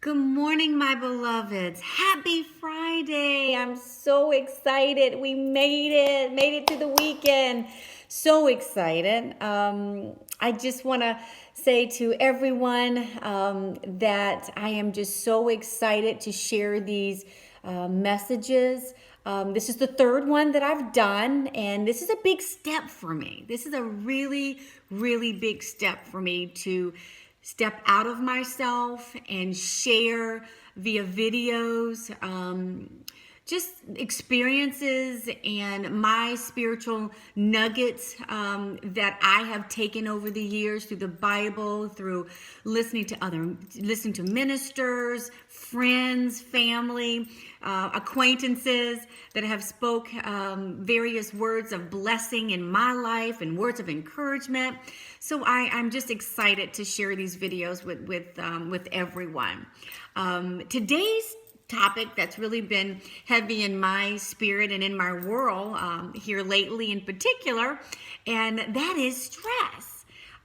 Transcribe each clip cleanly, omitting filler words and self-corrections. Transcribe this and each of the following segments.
Good morning, my beloveds. Happy Friday. I'm so excited. We made it to the weekend. So excited. I just want to say to everyone that I am just so excited to share these messages. This is the third one that I've done, and this is a big step for me. This is a really, really big step for me to step out of myself and share via videos, just experiences and my spiritual nuggets that I have taken over the years through the Bible, through listening to ministers, friends, family, acquaintances that have spoke various words of blessing in my life and words of encouragement. So I'm just excited to share these videos with everyone. Today's topic that's really been heavy in my spirit and in my world here lately in particular, and that is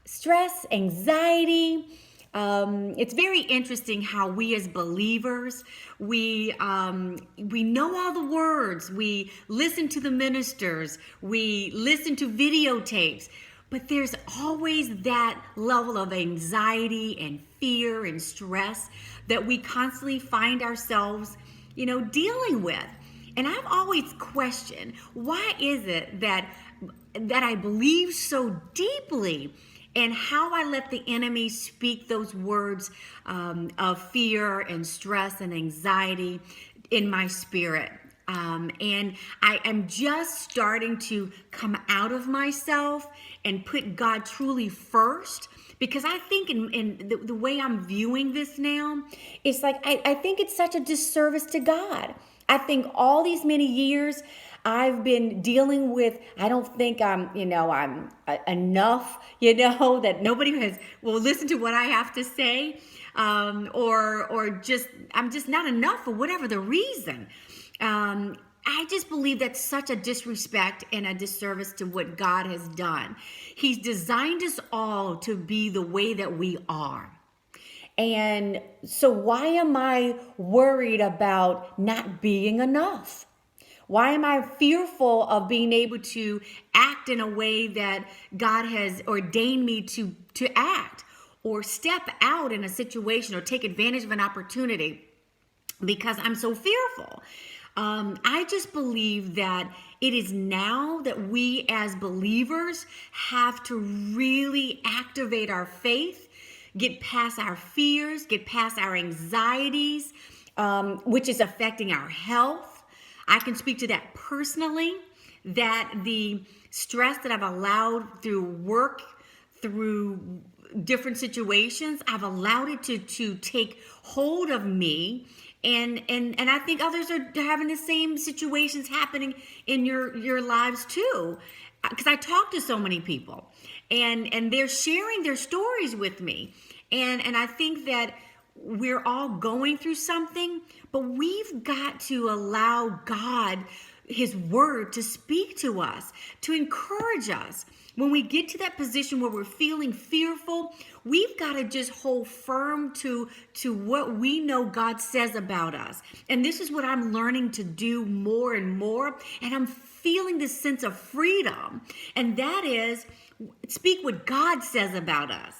stress, anxiety. It's very interesting how we as believers, we know all the words, we listen to the ministers, we listen to videotapes, but there's always that level of anxiety and fear and stress that we constantly find ourselves, dealing with. And I've always questioned, why is it that I believe so deeply and how I let the enemy speak those words of fear and stress and anxiety in my spirit. And I am just starting to come out of myself and put God truly first, because I think in the way I'm viewing this now, it's like I think it's such a disservice to God. I think all these many years I've been dealing with, I don't think I'm enough, that nobody will listen to what I have to say, or just, I'm just not enough for whatever the reason. I just believe that's such a disrespect and a disservice to what God has done. He's designed us all to be the way that we are. And so why am I worried about not being enough? Why am I fearful of being able to act in a way that God has ordained me to act, or step out in a situation or take advantage of an opportunity because I'm so fearful? I just believe that it is now that we as believers have to really activate our faith, get past our fears, get past our anxieties, which is affecting our health. I can speak to that personally, that the stress that I've allowed through work, through different situations, I've allowed it to take hold of me. And I think others are having the same situations happening in your lives too. Because I talk to so many people and they're sharing their stories with me. And I think that we're all going through something, but we've got to allow God, His word, to speak to us, to encourage us. When we get to that position where we're feeling fearful, we've got to just hold firm to what we know God says about us. And this is what I'm learning to do more and more. And I'm feeling this sense of freedom. And that is, speak what God says about us.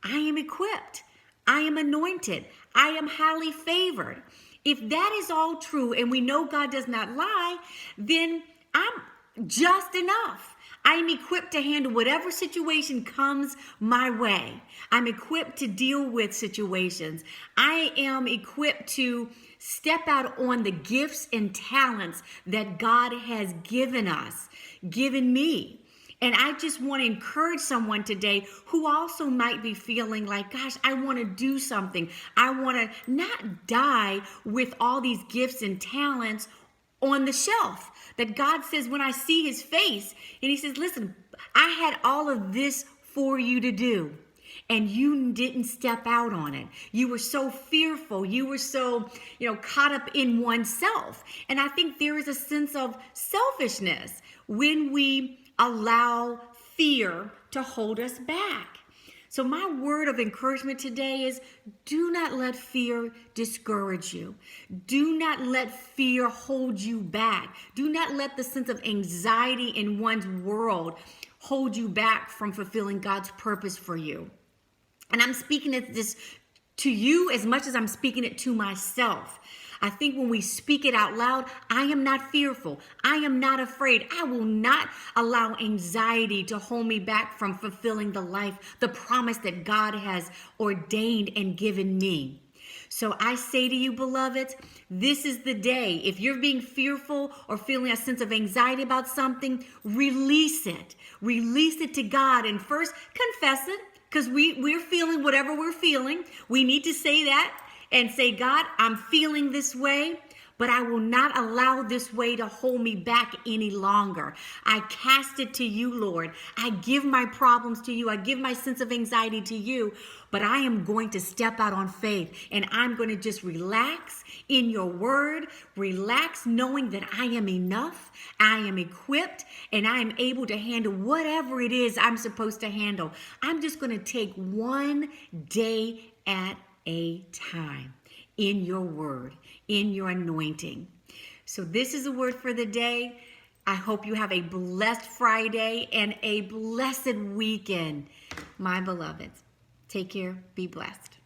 I am equipped. I am anointed. I am highly favored. If that is all true, and we know God does not lie, then I'm just enough. I am equipped to handle whatever situation comes my way. I'm equipped to deal with situations. I am equipped to step out on the gifts and talents that God has given us, given me. And I just want to encourage someone today who also might be feeling like, gosh, I want to do something. I want to not die with all these gifts and talents on the shelf. That God says, when I see His face, and He says, listen, I had all of this for you to do, and you didn't step out on it. You were so fearful. You were so, caught up in oneself. And I think there is a sense of selfishness when we allow fear to hold us back. So my word of encouragement today is do not let fear discourage you. Do not let fear hold you back. Do not let the sense of anxiety in one's world hold you back from fulfilling God's purpose for you. And I'm speaking this to you as much as I'm speaking it to myself. I think when we speak it out loud, I am not fearful. I am not afraid. I will not allow anxiety to hold me back from fulfilling the life, the promise that God has ordained and given me. So I say to you, beloveds, this is the day. If you're being fearful or feeling a sense of anxiety about something, release it. Release it to God and first confess it, because we're feeling whatever we're feeling. We need to say that and say, God, I'm feeling this way, but I will not allow this way to hold me back any longer. I cast it to you, Lord. I give my problems to you. I give my sense of anxiety to you, but I am going to step out on faith, and I'm going to just relax in your word, relax knowing that I am enough, I am equipped, and I am able to handle whatever it is I'm supposed to handle. I'm just going to take one day at a time in your word, in your anointing. So this is the word for the day. I hope you have a blessed Friday and a blessed weekend, my beloveds. Take care. Be blessed.